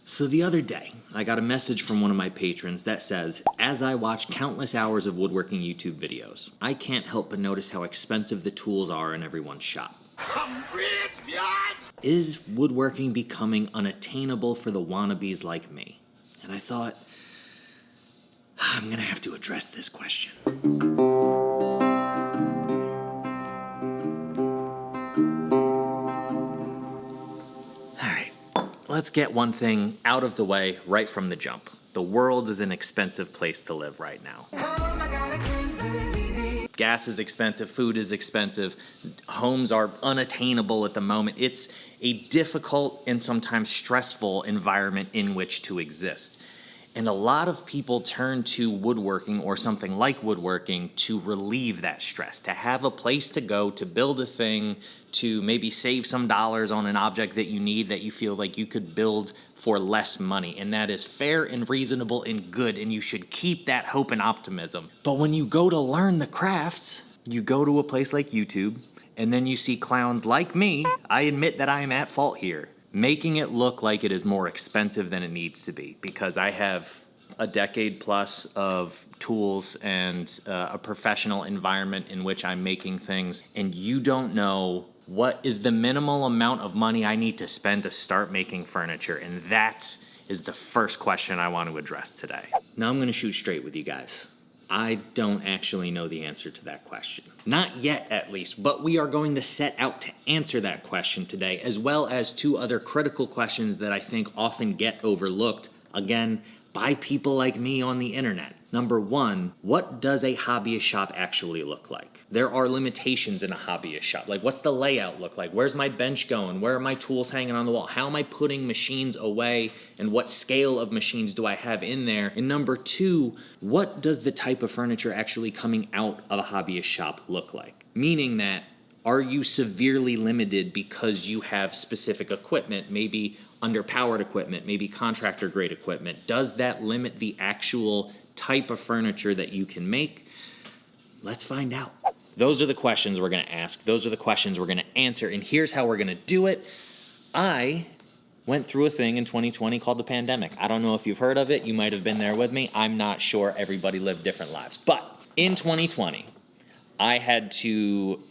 So the other day, I got a message from one of my patrons that says, as I watch countless hours of woodworking YouTube videos, I can't help but notice how expensive the tools are in everyone's shop. I'm rich, biatch! Is woodworking becoming unattainable for the wannabes like me? And I thought, I'm gonna have to address this question. Let's get one thing out of the way right from the jump. The world is an expensive place to live right now. Gas is expensive, food is expensive, homes are unattainable at the moment. It's a difficult and sometimes stressful environment in which to exist. And a lot of people turn to woodworking or something like woodworking to relieve that stress, to have a place to go, to build a thing, to maybe save some dollars on an object that you need that you feel like you could build for less money. And that is fair and reasonable and good, and you should keep that hope and optimism. But when you go to learn the crafts, you go to a place like YouTube, and then you see clowns like me. I admit that I am at fault here, making it look like it is more expensive than it needs to be, because I have a decade plus of tools and a professional environment in which I'm making things, and you don't know what is the minimal amount of money I need to spend to start making furniture, and that is the first question I want to address today. Now I'm going to shoot straight with you guys. I don't actually know the answer to that question. Not yet, at least, but we are going to set out to answer that question today, as well as two other critical questions that I think often get overlooked, again, by people like me on the internet. Number one, what does a hobbyist shop actually look like? There are limitations in a hobbyist shop. Like, what's the layout look like? Where's my bench going? Where are my tools hanging on the wall? How am I putting machines away? And what scale of machines do I have in there? And number two, what does the type of furniture actually coming out of a hobbyist shop look like? Meaning that, are you severely limited because you have specific equipment, maybe underpowered equipment, maybe contractor grade equipment? Does that limit the actual type of furniture that you can make? Let's find out. Those are the questions we're going to ask. Those are the questions we're going to answer. And here's how we're going to do it. I went through a thing in 2020 called the pandemic. I don't know if you've heard of it. You might have been there with me. I'm not sure. Everybody lived different lives. But in 2020, I had to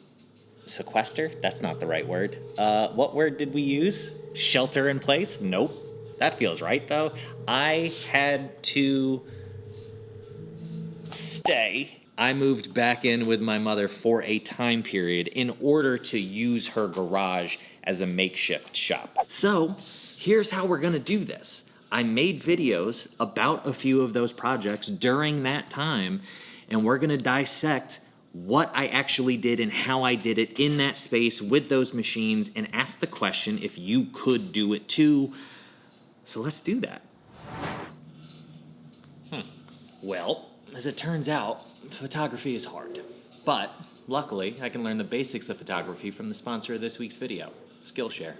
sequester? That's not the right word. What word did we use? Shelter in place? Nope. That feels right, though. I had to stay. I moved back in with my mother for a time period in order to use her garage as a makeshift shop. So here's how we're gonna do this. I made videos about a few of those projects during that time, and we're gonna dissect what I actually did and how I did it in that space with those machines, and ask the question if you could do it too. So let's do that. Well, as it turns out, photography is hard. But luckily, I can learn the basics of photography from the sponsor of this week's video, Skillshare.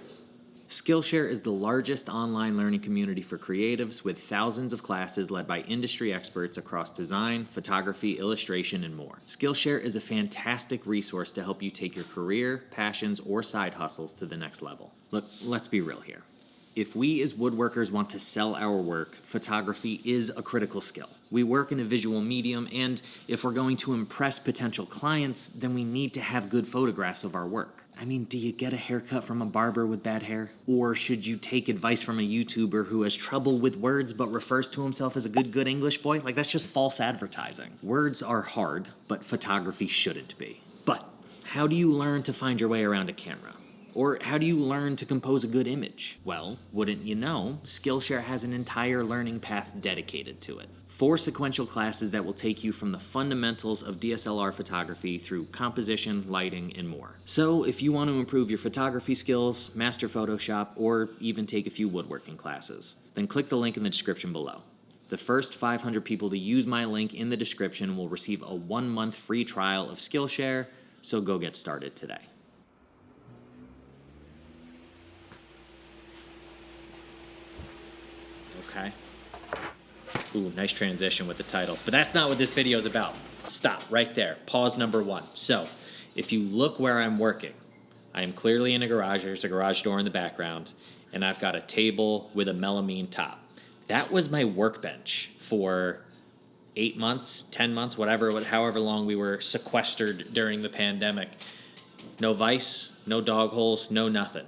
Skillshare is the largest online learning community for creatives, with thousands of classes led by industry experts across design, photography, illustration, and more. Skillshare is a fantastic resource to help you take your career, passions, or side hustles to the next level. Look, let's be real here. If we as woodworkers want to sell our work, photography is a critical skill. We work in a visual medium, and if we're going to impress potential clients, then we need to have good photographs of our work. I mean, do you get a haircut from a barber with bad hair? Or should you take advice from a YouTuber who has trouble with words but refers to himself as a good English boy? Like, that's just false advertising. Words are hard, but photography shouldn't be. But how do you learn to find your way around a camera? Or how do you learn to compose a good image? Well, wouldn't you know, Skillshare has an entire learning path dedicated to it. 4 sequential classes that will take you from the fundamentals of DSLR photography through composition, lighting, and more. So if you want to improve your photography skills, master Photoshop, or even take a few woodworking classes, then click the link in the description below. The first 500 people to use my link in the description will receive a 1-month free trial of Skillshare, so go get started today. Okay. Ooh, nice transition with the title. But that's not what this video is about. Stop right there. Pause number 1. So, if you look where I'm working, I am clearly in a garage. There's a garage door in the background. and I've got a table with a melamine top. That was my workbench for 8 months, 10 months, however long we were sequestered during the pandemic. No vise, no dog holes, no nothing.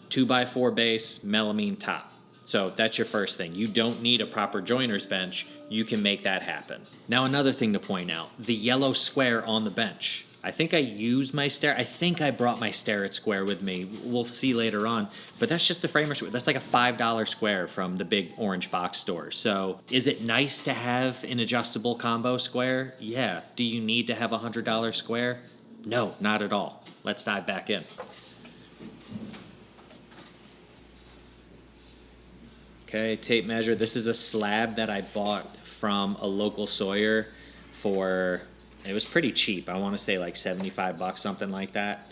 2x4 base, melamine top. So that's your first thing. You don't need a proper joiner's bench. You can make that happen. Now, another thing to point out, the yellow square on the bench. I think I used my I think I brought my Starrett square with me. We'll see later on. But that's just a framer square. That's like a $5 square from the big orange box store. So is it nice to have an adjustable combo square? Yeah. Do you need to have a $100 square? No, not at all. Let's dive back in. Okay, tape measure. This is a slab that I bought from a local sawyer for, it was pretty cheap. I want to say like 75 bucks, something like that.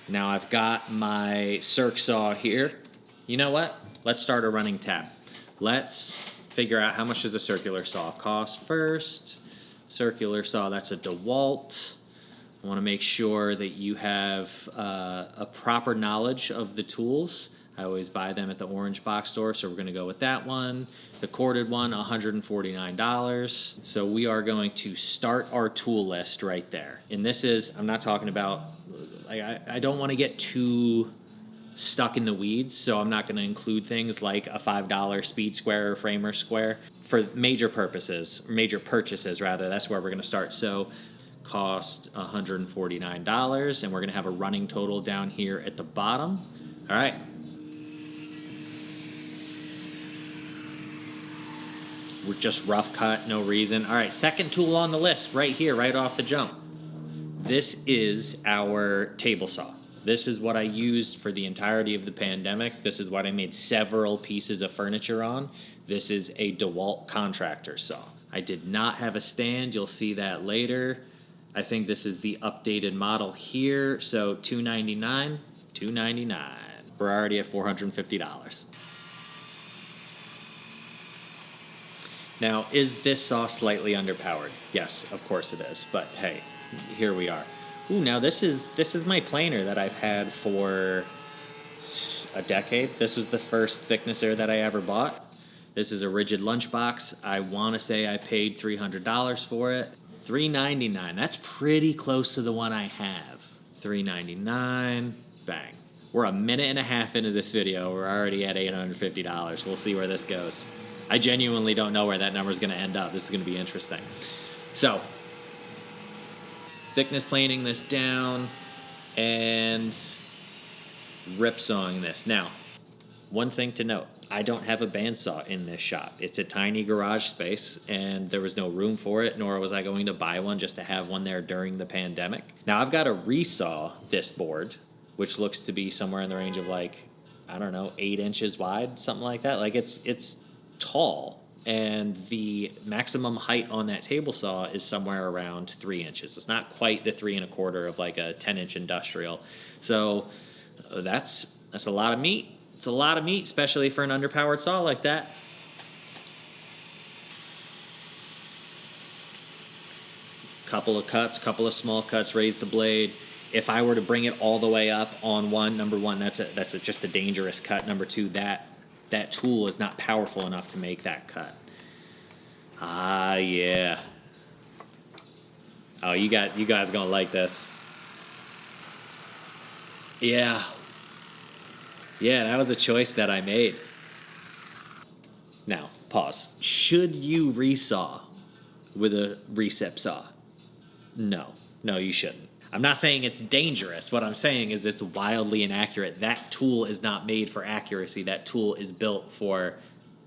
Now I've got my circ saw here. You know what? Let's start a running tab. Let's figure out how much does a circular saw cost first. Circular saw, that's a DeWalt. I want to make sure that you have a proper knowledge of the tools. I always buy them at the orange box store, so we're going to go with that one. The corded one, $149. So we are going to start our tool list right there. And this is, I'm not talking about, I don't want to get too stuck in the weeds, so I'm not going to include things like a $5 speed square or framer square. For major purposes, major purchases rather, that's where we're going to start. So cost $149, and we're going to have a running total down here at the bottom. All right. We're just rough cut, no reason. All right, second tool on the list right here, right off the jump. This is our table saw. This is what I used for the entirety of the pandemic. This is what I made several pieces of furniture on. This is a DeWalt contractor saw. I did not have a stand. You'll see that later. I think this is the updated model here. So $299, $299. We're already at $450. Now, is this saw slightly underpowered? Yes, of course it is. But hey, here we are. Ooh, now this is my planer that I've had for a decade. This was the first thicknesser that I ever bought. This is a rigid lunchbox. I want to say I paid $300 for it. $399. That's pretty close to the one I have. $399. Bang. We're a minute and a half into this video. We're already at $850. We'll see where this goes. I genuinely don't know where that number is going to end up. This is going to be interesting. So, thickness planing this down and ripsawing this. Now, one thing to note, I don't have a bandsaw in this shop. It's a tiny garage space, and there was no room for it, nor was I going to buy one just to have one there during the pandemic. Now, I've got to resaw this board, which looks to be somewhere in the range of like, I don't know, 8 inches wide, something like that. Like it's tall, and the maximum height on that table saw is somewhere around 3 inches. It's not quite the 3 1/4 of like a 10-inch industrial. So that's a lot of meat. It's a lot of meat, especially for an underpowered saw like that. Couple of cuts, couple of small cuts, raise the blade. If I were to bring it all the way up on number one, that's just a dangerous cut. Number two, that tool is not powerful enough to make that cut. Ah, yeah. Oh, you guys gonna like this. Yeah. Yeah, that was a choice that I made. Now, pause. Should you resaw with a recip saw? No, you shouldn't. I'm not saying it's dangerous. What I'm saying is it's wildly inaccurate. That tool is not made for accuracy. That tool is built for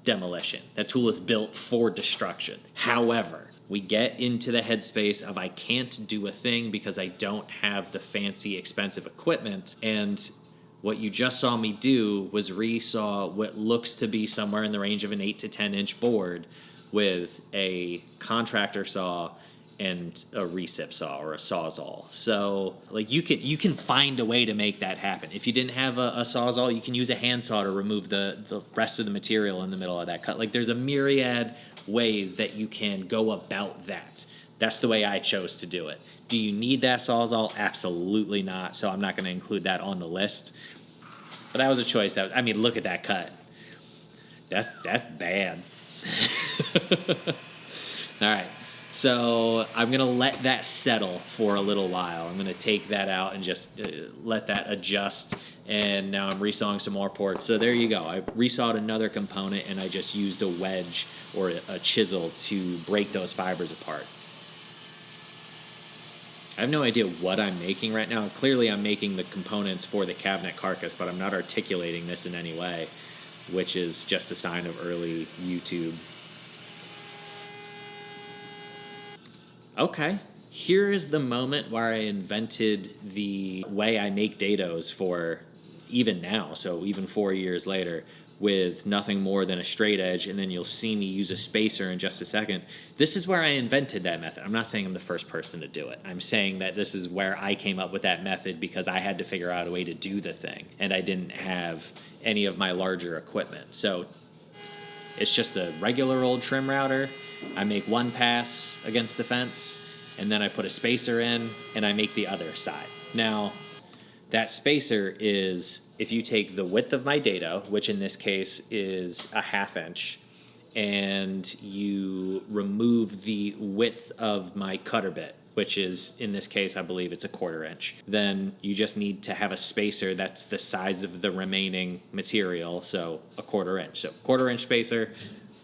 demolition. That tool is built for destruction. However, we get into the headspace of I can't do a thing because I don't have the fancy, expensive equipment. And what you just saw me do was resaw what looks to be somewhere in the range of an 8 to 10 inch board with a contractor saw and a recip saw or a sawzall. So like you can find a way to make that happen. If you didn't have a sawzall, you can use a handsaw to remove the rest of the material in the middle of that cut. Like there's a myriad ways that you can go about that. That's the way I chose to do it. Do you need that sawzall? Absolutely not. So I'm not going to include that on the list. But that was a choice. I mean, look at that cut. That's bad. All right. So I'm going to let that settle for a little while. I'm going to take that out and just let that adjust. And now I'm resawing some more ports. So there you go. I resawed another component, and I just used a wedge or a chisel to break those fibers apart. I have no idea what I'm making right now. Clearly I'm making the components for the cabinet carcass, but I'm not articulating this in any way, which is just a sign of early YouTube. Okay, here is the moment where I invented the way I make dados for even now, so even 4 years later, with nothing more than a straight edge, and then you'll see me use a spacer in just a second. This is where I invented that method. I'm not saying I'm the first person to do it. I'm saying that this is where I came up with that method because I had to figure out a way to do the thing, and I didn't have any of my larger equipment. So it's just a regular old trim router. I make one pass against the fence, and then I put a spacer in, and I make the other side. Now, that spacer is, if you take the width of my dado, which in this case is a 1/2 inch, and you remove the width of my cutter bit, which is, in this case, I believe it's a 1/4 inch, then you just need to have a spacer that's the size of the remaining material, so a 1/4 inch. So 1/4 inch spacer,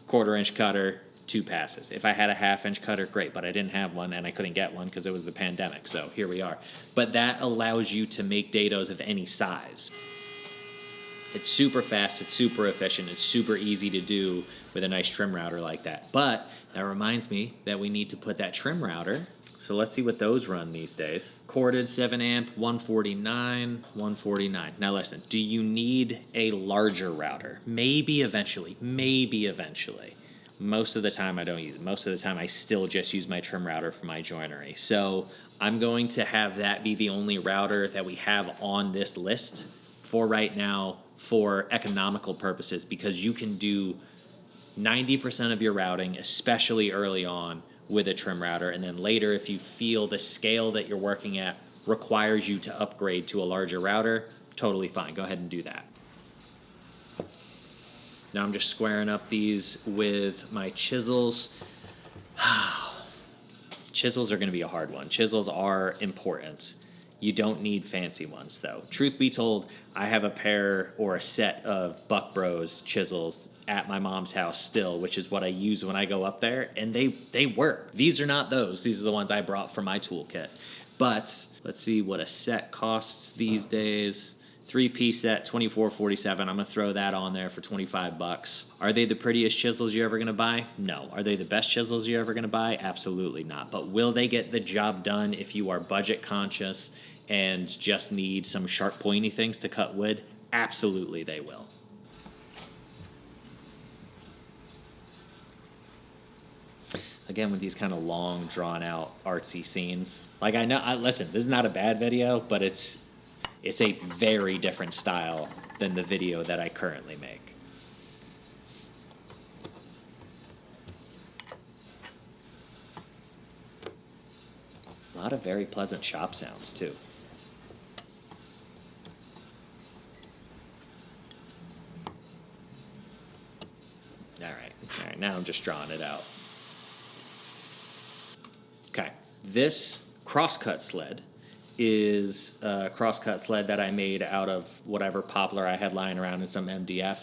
1/4 inch cutter, 2 passes. If I had a 1/2 inch cutter, great, but I didn't have one, and I couldn't get one because it was the pandemic, so here we are. But that allows you to make dados of any size. It's super fast, it's super efficient, it's super easy to do with a nice trim router like that. But that reminds me that we need to put that trim router. So let's see what those run these days. Corded 7 amp, 149, 149. Now listen, do you need a larger router? Maybe eventually, Most of the time I don't use it. Most of the time I still just use my trim router for my joinery. So I'm going to have that be the only router that we have on this list for right now for economical purposes, because you can do 90% of your routing, especially early on, with a trim router, and then later if you feel the scale that you're working at requires you to upgrade to a larger router, totally fine. Go ahead and do that. Now I'm just squaring up these with my chisels. Chisels are going to be a hard one. Chisels are important. You don't need fancy ones, though. Truth be told, I have a pair or a set of Buck Bros chisels at my mom's house still, which is what I use when I go up there, and they work. These are not those. These are the ones I brought for my toolkit. But let's see what a set costs these days. 3-piece set, $24.47. I'm going to throw that on there for $25. Are they the prettiest chisels you're ever going to buy? No. Are they the best chisels you're ever going to buy? Absolutely not. But will they get the job done if you are budget conscious and just need some sharp pointy things to cut wood? Absolutely they will. Again, with these kind of long, drawn-out, artsy scenes. Like, listen, this is not a bad video, but it's a very different style than the video that I currently make. A lot of very pleasant shop sounds, too. All right, now I'm just drawing it out. Okay, this crosscut sled is a crosscut sled that I made out of whatever poplar I had lying around in some MDF.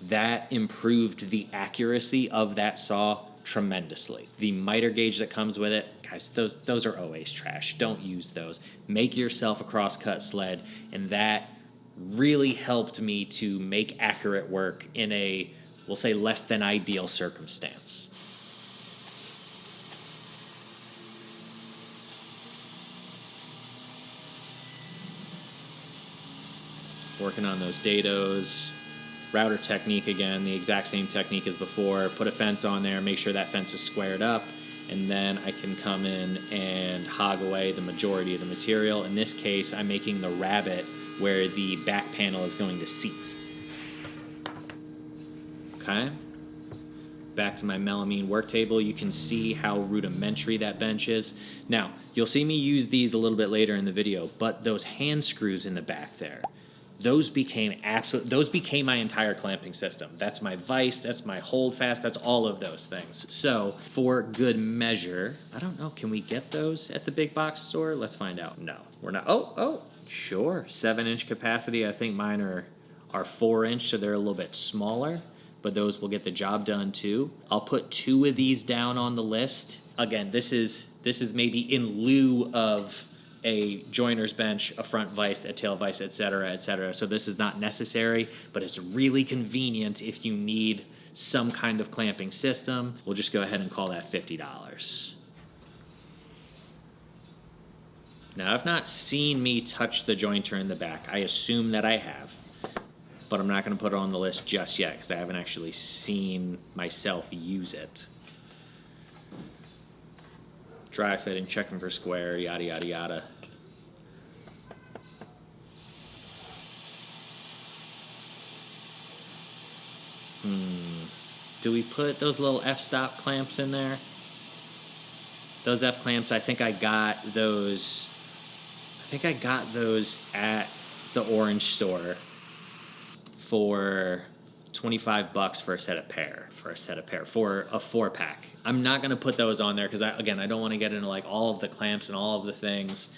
That improved the accuracy of that saw tremendously. The miter gauge that comes with it, guys, those are always trash. Don't use those. Make yourself a crosscut sled, and that really helped me to make accurate work in a, we'll say, less than ideal circumstance. Working on those dados. Router technique again, the exact same technique as before. Put a fence on there, make sure that fence is squared up, and then I can come in and hog away the majority of the material. In this case, I'm making the rabbet where the back panel is going to seat. Okay. Back to my melamine work table. You can see how rudimentary that bench is. Now, you'll see me use these a little bit later in the video, but those hand screws in the back there, those became my entire clamping system. That's my vise, that's my hold fast, that's all of those things. So for good measure, I don't know, can we get those at the big box store? Let's find out. No, we're not. Oh, sure. 7-inch capacity. I think mine are 4-inch, so they're a little bit smaller, but those will get the job done too. I'll put 2 of these down on the list. Again, this is maybe in lieu of a joiner's bench, a front vise, a tail vise, etc., etc. So this is not necessary, but it's really convenient if you need some kind of clamping system. We'll just go ahead and call that $50. Now, I've not seen me touch the jointer in the back. I assume that I have, but I'm not going to put it on the list just yet because I haven't actually seen myself use it. Dry fitting, checking for square, yada, yada, yada. Do we put those little f-stop clamps in there? Those F-clamps, I think I got those at the orange store for $25 for a 4-pack. I'm not going to put those on there because I don't want to get into like all of the clamps and all of the things,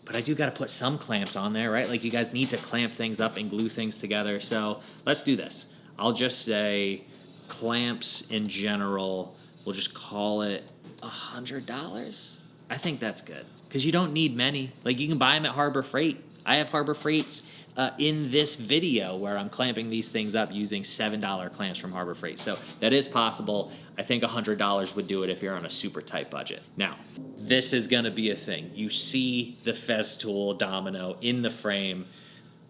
but I do got to put some clamps on there, right? Like you guys need to clamp things up and glue things together. So let's do this. I'll just say clamps in general, we'll just call it $100. I think that's good because you don't need many. Like you can buy them at Harbor Freight. I have Harbor Freight's in this video where I'm clamping these things up using $7 clamps from Harbor Freight. So that is possible. I think $100 would do it if you're on a super tight budget. Now, this is going to be a thing. You see the Festool domino in the frame.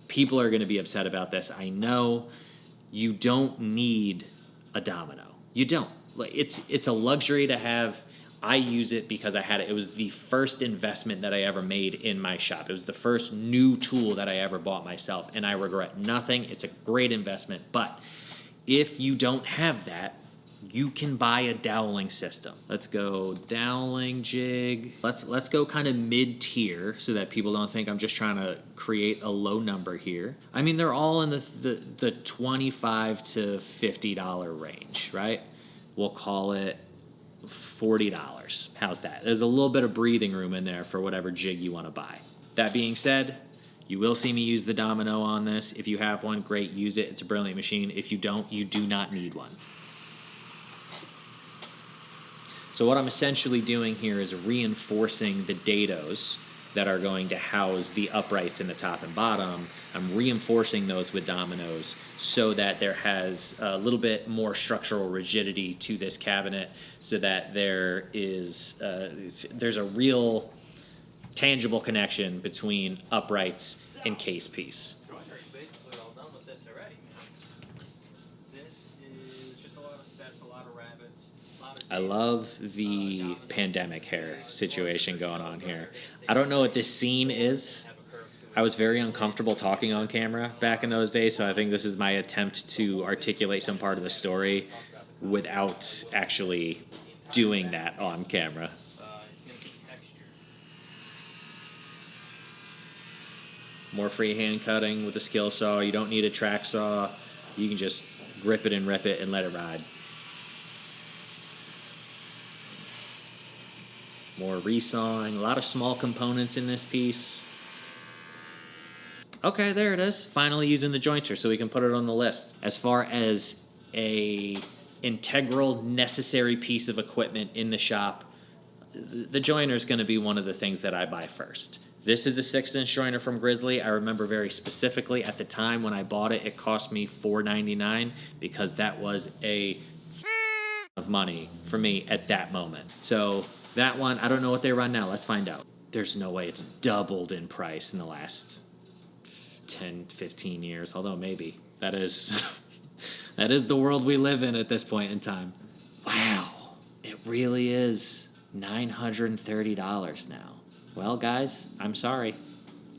People are going to be upset about this. I know. You don't need a domino. You don't. It's a luxury to have. I use it because I had it. It was the first investment that I ever made in my shop. It was the first new tool that I ever bought myself, and I regret nothing. It's a great investment. But if you don't have that, you can buy a doweling system. Let's go doweling jig. Let's go kind of mid-tier so that people don't think I'm just trying to create a low number here. I mean, they're all in the $25 to $50 range, right? We'll call it $40. How's that? There's a little bit of breathing room in there for whatever jig you want to buy. That being said, you will see me use the domino on this. If you have one, great, use it. It's a brilliant machine. If you don't, you do not need one. So what I'm essentially doing here is reinforcing the dados that are going to house the uprights in the top and bottom. I'm reinforcing those with dominoes so that there has a little bit more structural rigidity to this cabinet so that there's a real tangible connection between uprights and case piece. Basically all done with this already. This is just a lot of steps, a lot of rabbits. I love the pandemic hair situation going on here. I don't know what this scene is. I was very uncomfortable talking on camera back in those days, so I think this is my attempt to articulate some part of the story without actually doing that on camera. More freehand cutting with a skill saw. You don't need a track saw. You can just grip it and rip it and let it ride. More resawing, a lot of small components in this piece. Okay, there it is. Finally using the jointer so we can put it on the list. As far as a integral, necessary piece of equipment in the shop, the joiner is going to be one of the things that I buy first. This is a 6-inch joiner from Grizzly. I remember very specifically at the time when I bought it, it cost me $4.99 because that was a of money for me at that moment. So that one, I don't know what they run now. Let's find out. There's no way it's doubled in price in the last 10, 15 years. Although maybe. That is the world we live in at this point in time. Wow. It really is $930 now. Well, guys, I'm sorry.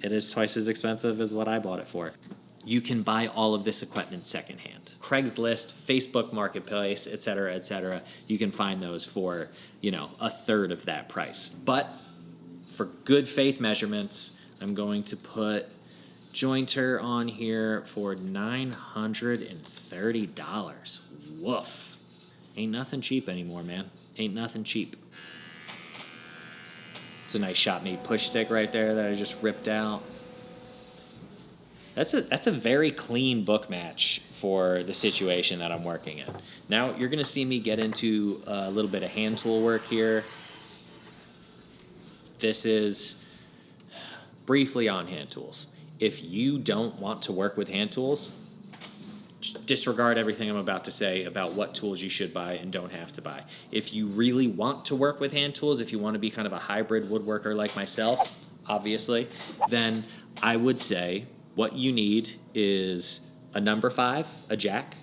It is twice as expensive as what I bought it for. You can buy all of this equipment secondhand. Craigslist, Facebook Marketplace, etc. You can find those for, a third of that price. But for good faith measurements, I'm going to put jointer on here for $930. Woof. Ain't nothing cheap anymore, man. Ain't nothing cheap. It's a nice shop-made push stick right there that I just ripped out. That's a very clean book match for the situation that I'm working in. Now you're going to see me get into a little bit of hand tool work here. This is briefly on hand tools. If you don't want to work with hand tools, just disregard everything I'm about to say about what tools you should buy and don't have to buy. If you really want to work with hand tools, if you want to be kind of a hybrid woodworker like myself, obviously, then I would say what you need is a number 5, a jack,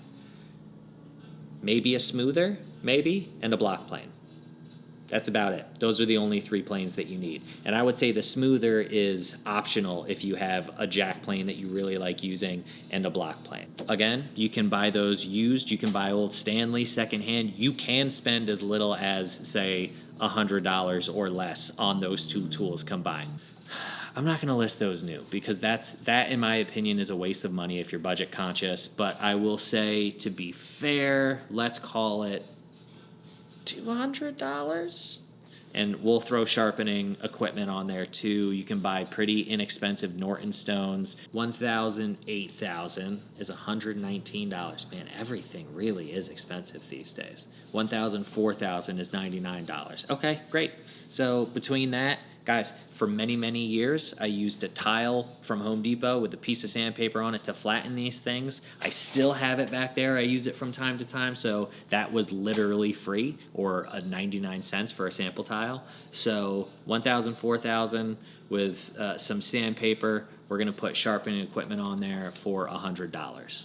maybe a smoother, maybe, and a block plane. That's about it. Those are the only 3 planes that you need. And I would say the smoother is optional if you have a jack plane that you really like using and a block plane. Again, you can buy those used. You can buy old Stanley secondhand. You can spend as little as, say, $100 or less on those 2 tools combined. I'm not going to list those new because that, in my opinion, is a waste of money if you're budget conscious. But I will say, to be fair, let's call it $200, and we'll throw sharpening equipment on there too. You can buy pretty inexpensive Norton stones. 1,000, 8,000 is $119. Man, everything really is expensive these days. 1,000, 4,000 is $99. Okay, great. So between that, guys, for many, many years, I used a tile from Home Depot with a piece of sandpaper on it to flatten these things. I still have it back there. I use it from time to time, so that was literally free, or 99 cents for a sample tile. So 1,000, 4,000 with some sandpaper. We're going to put sharpening equipment on there for $100.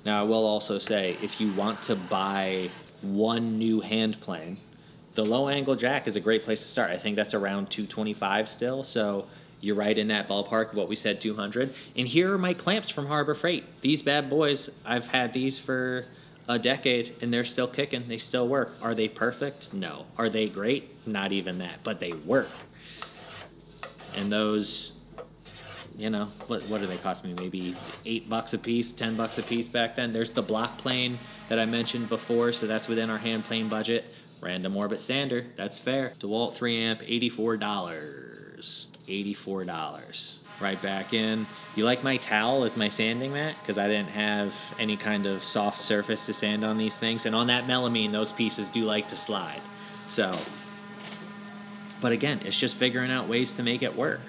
Now, I will also say, if you want to buy one new hand plane, the low angle jack is a great place to start. I think that's around $225 still, so you're right in that ballpark of what we said, $200. And here are my clamps from Harbor Freight. These bad boys, I've had these for a decade, and they're still kicking. They still work. Are they perfect? No. Are they great? Not even that, but they work. And those, you know, what do they cost me? Maybe $8 a piece, $10 a piece back then. There's the block plane that I mentioned before, so that's within our hand plane budget. Random orbit sander, that's fair. DeWalt 3 amp, $84. $84. Right back in. You like my towel as my sanding mat? Because I didn't have any kind of soft surface to sand on these things. And on that melamine, those pieces do like to slide. So, but again, it's just figuring out ways to make it work.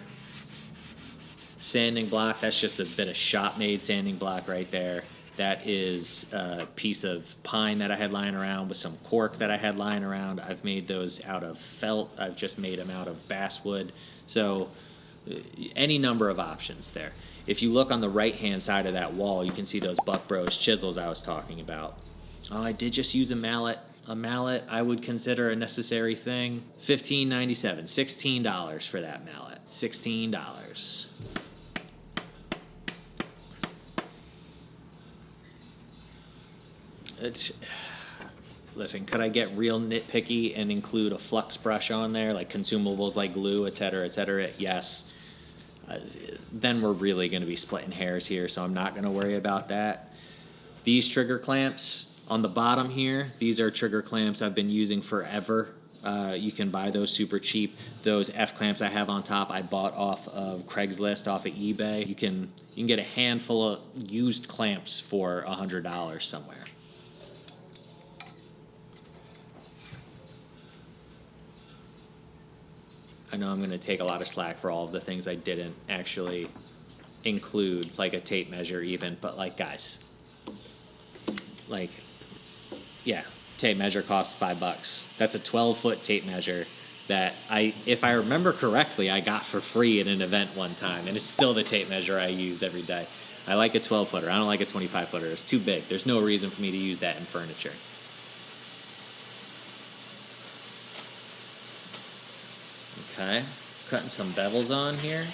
Sanding block, that's just a bit of shop-made sanding block right there. That is a piece of pine that I had lying around with some cork that I had lying around. I've made those out of felt. I've just made them out of basswood. So any number of options there. If you look on the right-hand side of that wall, you can see those Buck Bros chisels I was talking about. Oh, I did just use a mallet. A mallet I would consider a necessary thing. $15.97, $16 for that mallet. $16. Listen, could I get real nitpicky and include a flux brush on there, like consumables like glue, et cetera, et cetera? Yes. Then we're really going to be splitting hairs here, so I'm not going to worry about that. These trigger clamps on the bottom here, these are trigger clamps I've been using forever. You can buy those super cheap. Those F-clamps I have on top I bought off of Craigslist, off of eBay. You can get a handful of used clamps for $100 somewhere. I know I'm going to take a lot of slack for all of the things I didn't actually include, like a tape measure even, but like, guys, like, yeah, tape measure costs $5. That's a 12-foot tape measure that if I remember correctly, I got for free at an event one time, and it's still the tape measure I use every day. I like a 12-footer. I don't like a 25-footer. It's too big. There's no reason for me to use that in furniture. Okay, cutting some bevels on here.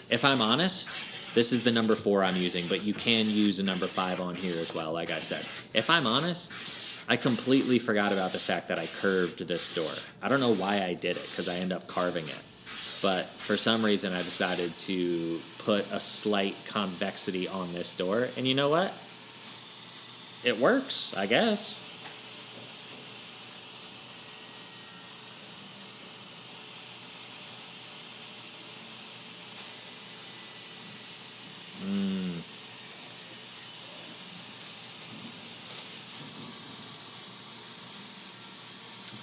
If I'm honest, this is the number 4 I'm using, but you can use a number 5 on here as well, like I said. If I'm honest, I completely forgot about the fact that I curved this door. I don't know why I did it, because I end up carving it. But for some reason, I decided to put a slight convexity on this door. And you know what? It works, I guess.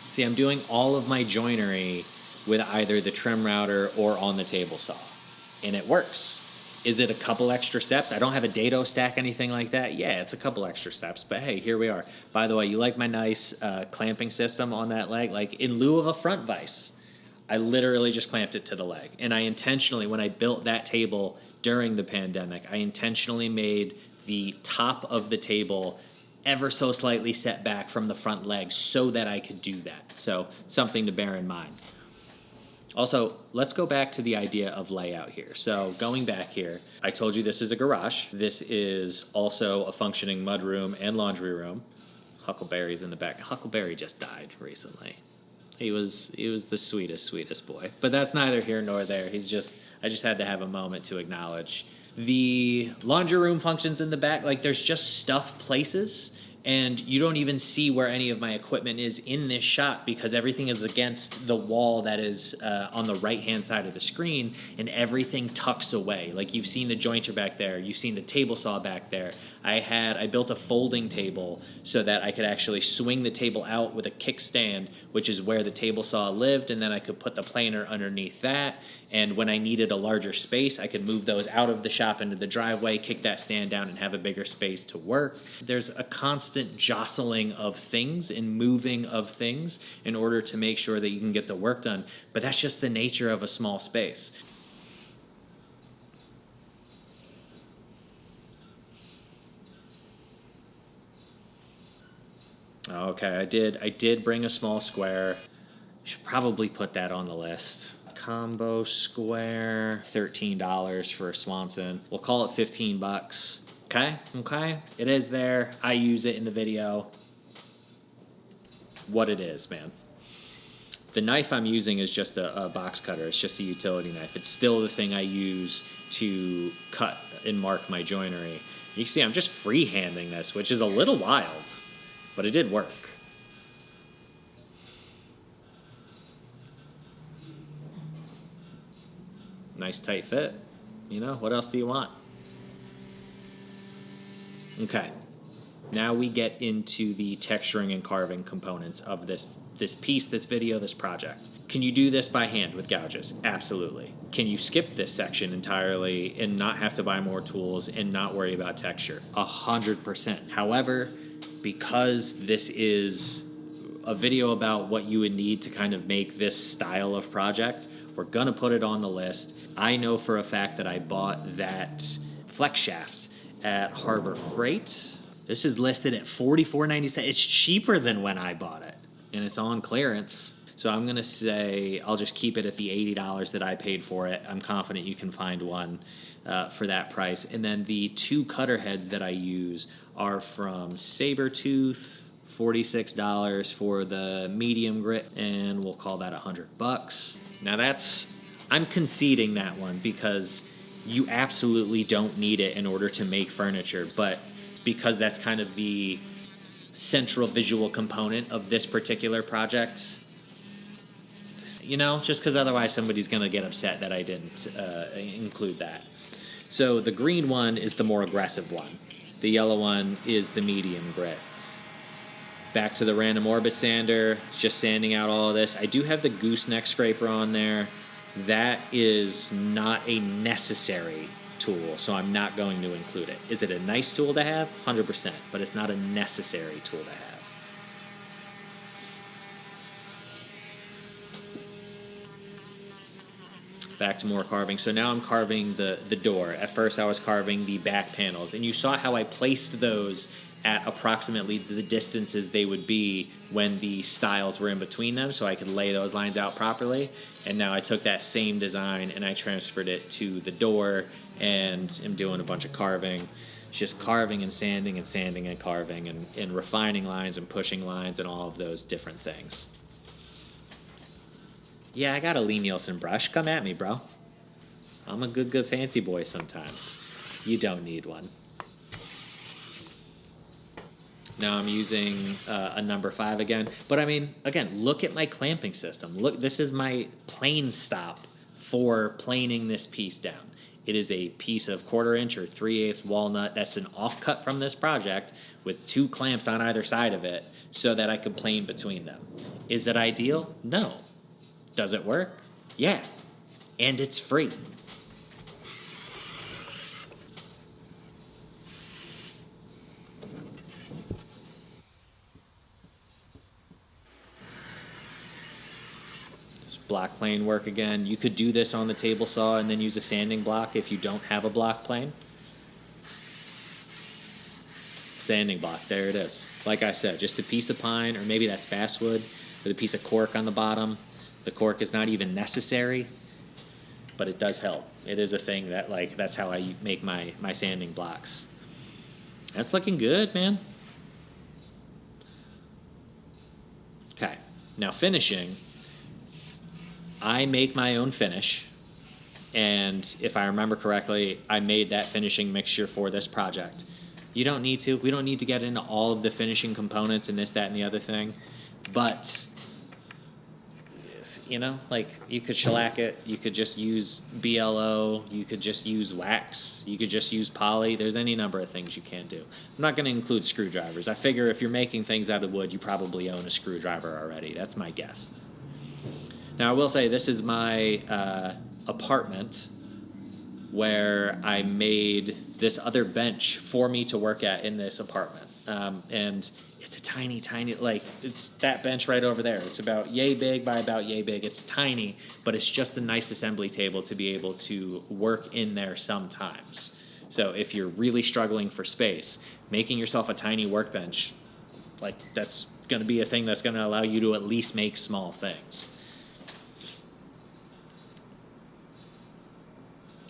See, I'm doing all of my joinery with either the trim router or on the table saw, and it works. Is it a couple extra steps? I don't have a dado stack, anything like that. Yeah, it's a couple extra steps, but hey, here we are. By the way, you like my nice clamping system on that leg? Like, in lieu of a front vise, I literally just clamped it to the leg. And I intentionally, when I built that table during the pandemic, I intentionally made the top of the table ever so slightly set back from the front leg so that I could do that. So something to bear in mind. Also, let's go back to the idea of layout here. So going back here, I told you this is a garage. This is also a functioning mudroom and laundry room. Huckleberry's in the back. Huckleberry just died recently. He was the sweetest boy. But that's neither here nor there. I just had to have a moment to acknowledge. The laundry room functions in the back. Like, there's just stuff places, and you don't even see where any of my equipment is in this shot because everything is against the wall that is on the right-hand side of the screen, and everything tucks away. Like, you've seen the jointer back there. You've seen the table saw back there. I built a folding table so that I could actually swing the table out with a kickstand, which is where the table saw lived, and then I could put the planer underneath that. And when I needed a larger space, I could move those out of the shop into the driveway, kick that stand down, and have a bigger space to work. There's a constant jostling of things and moving of things in order to make sure that you can get the work done. But that's just the nature of a small space. Okay, I did bring a small square. Should probably put that on the list. Combo square, $13 for a Swanson. We'll call it 15 bucks. Okay. It is there. I use it in the video. What it is, man. The knife I'm using is just a box cutter. It's just a utility knife. It's still the thing I use to cut and mark my joinery. You can see I'm just freehanding this, which is a little wild, but it did work. Nice tight fit. You know, what else do you want? Okay. Now we get into the texturing and carving components of this piece, this video, this project. Can you do this by hand with gouges? Absolutely. Can you skip this section entirely and not have to buy more tools and not worry about texture? 100%. However, because this is a video about what you would need to kind of make this style of project, we're going to put it on the list. I know for a fact that I bought that flex shaft at Harbor Freight. This is listed at $44.97. It's cheaper than when I bought it, and it's on clearance. So I'm going to say I'll just keep it at the $80 that I paid for it. I'm confident you can find one for that price. And then the two cutter heads that I use are from Sabertooth, $46 for the medium grit, and we'll call that $100. Now I'm conceding that one because you absolutely don't need it in order to make furniture, but because that's kind of the central visual component of this particular project, you know, just because otherwise somebody's going to get upset that I didn't include that. So the green one is the more aggressive one. The yellow one is the medium grit. Back to the random orbit sander, just sanding out all of this. I do have the gooseneck scraper on there. That is not a necessary tool, so I'm not going to include it. Is it a nice tool to have? 100%, but it's not a necessary tool to have. Back to more carving. So now I'm carving the door. At first I was carving the back panels, and you saw how I placed those at approximately the distances they would be when the stiles were in between them, so I could lay those lines out properly. And now I took that same design and I transferred it to the door and am doing a bunch of carving. It's just carving and sanding and sanding and carving and refining lines and pushing lines and all of those different things. Yeah, I got a Lee Nielsen brush. Come at me, bro. I'm a good fancy boy sometimes. You don't need one. Now I'm using a number 5 again. But I mean, again, look at my clamping system. Look, this is my plane stop for planing this piece down. It is a piece of 1/4 inch or 3/8 walnut. That's an offcut from this project with 2 clamps on either side of it so that I could plane between them. Is it ideal? No. Does it work? Yeah. And it's free. Block plane work again. You could do this on the table saw and then use a sanding block if you don't have a block plane. Sanding block, there it is. Like I said, just a piece of pine, or maybe that's basswood, with a piece of cork on the bottom. The cork is not even necessary, but it does help. It is a thing that, like, that's how I make my sanding blocks. That's looking good, man. Okay, now finishing. I make my own finish, and if I remember correctly, I made that finishing mixture for this project. You don't need to. We don't need to get into all of the finishing components and this, that, and the other thing, but, you know, like, you could shellac it, you could just use BLO, you could just use wax, you could just use poly. There's any number of things you can do. I'm not going to include screwdrivers. I figure if you're making things out of wood, you probably own a screwdriver already. That's my guess. Now, I will say this is my apartment where I made this other bench for me to work at in this apartment. And it's a tiny, like, it's that bench right over there. It's about yay big by about yay big. It's tiny, but it's just a nice assembly table to be able to work in there sometimes. So if you're really struggling for space, making yourself a tiny workbench, like, that's going to be a thing that's going to allow you to at least make small things.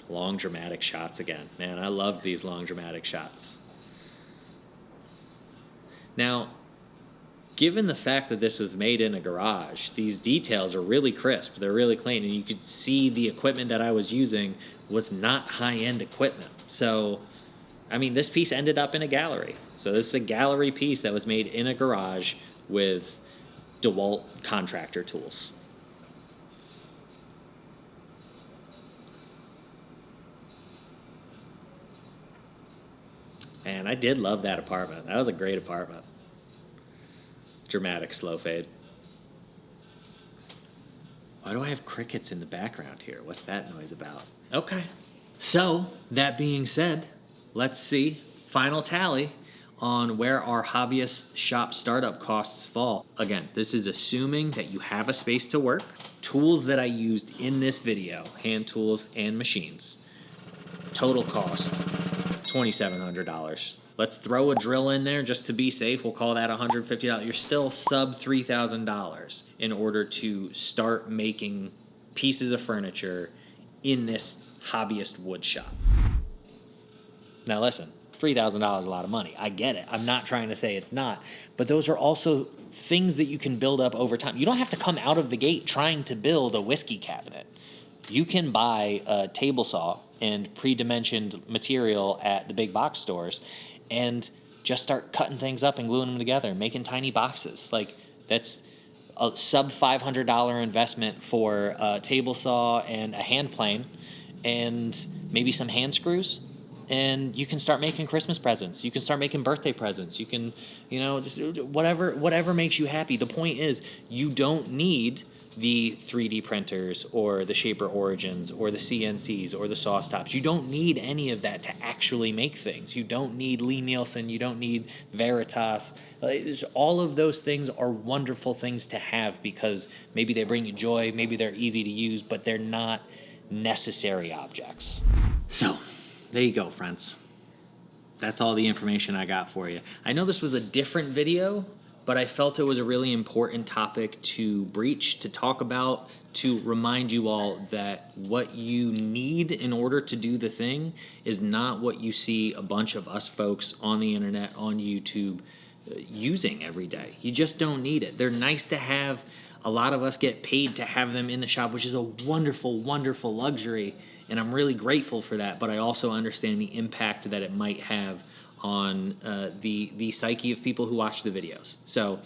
Long dramatic shots again. Man, I loved these long dramatic shots. Now, given the fact that this was made in a garage, these details are really crisp. They're really clean, and you could see the equipment that I was using was not high-end equipment. So, I mean, this piece ended up in a gallery. So this is a gallery piece that was made in a garage with DeWalt contractor tools. And I did love that apartment. That was a great apartment. Dramatic slow fade. Why do I have crickets in the background here? What's that noise about? Okay. So, that being said, let's see. Final tally on where our hobbyist shop startup costs fall. Again, this is assuming that you have a space to work. Tools that I used in this video, hand tools and machines. Total cost, $2,700. Let's throw a drill in there just to be safe. We'll call that $150. You're still sub $3,000 in order to start making pieces of furniture in this hobbyist wood shop. Now listen, $3,000 is a lot of money. I get it. I'm not trying to say it's not. But those are also things that you can build up over time. You don't have to come out of the gate trying to build a whiskey cabinet. You can buy a table saw and pre-dimensioned material at the big box stores and just start cutting things up and gluing them together, making tiny boxes. Like, that's a sub $500 investment for a table saw and a hand plane and maybe some hand screws. And you can start making Christmas presents. You can start making birthday presents. You can, just whatever makes you happy. The point is, you don't need the 3D printers or the Shaper Origins or the CNCs or the SawStops. You don't need any of that to actually make things. You don't need Lee Nielsen. You don't need Veritas. All of those things are wonderful things to have because maybe they bring you joy, maybe they're easy to use, but they're not necessary objects. So, there you go, friends. That's all the information I got for you. I know this was a different video, but I felt it was a really important topic to breach, to talk about, to remind you all that what you need in order to do the thing is not what you see a bunch of us folks on the internet, on YouTube, using every day. You just don't need it. They're nice to have. A lot of us get paid to have them in the shop, which is a wonderful, wonderful luxury, and I'm really grateful for that, but I also understand the impact that it might have on the psyche of people who watch the videos. So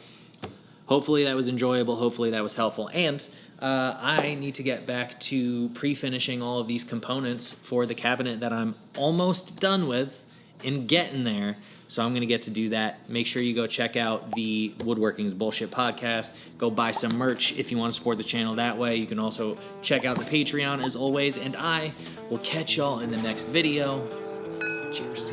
hopefully that was enjoyable. Hopefully that was helpful. And I need to get back to pre-finishing all of these components for the cabinet that I'm almost done with and getting there. So I'm going to get to do that. Make sure you go check out the Woodworking's Bullshit podcast. Go buy some merch if you want to support the channel that way. You can also check out the Patreon as always. And I will catch y'all in the next video. Cheers.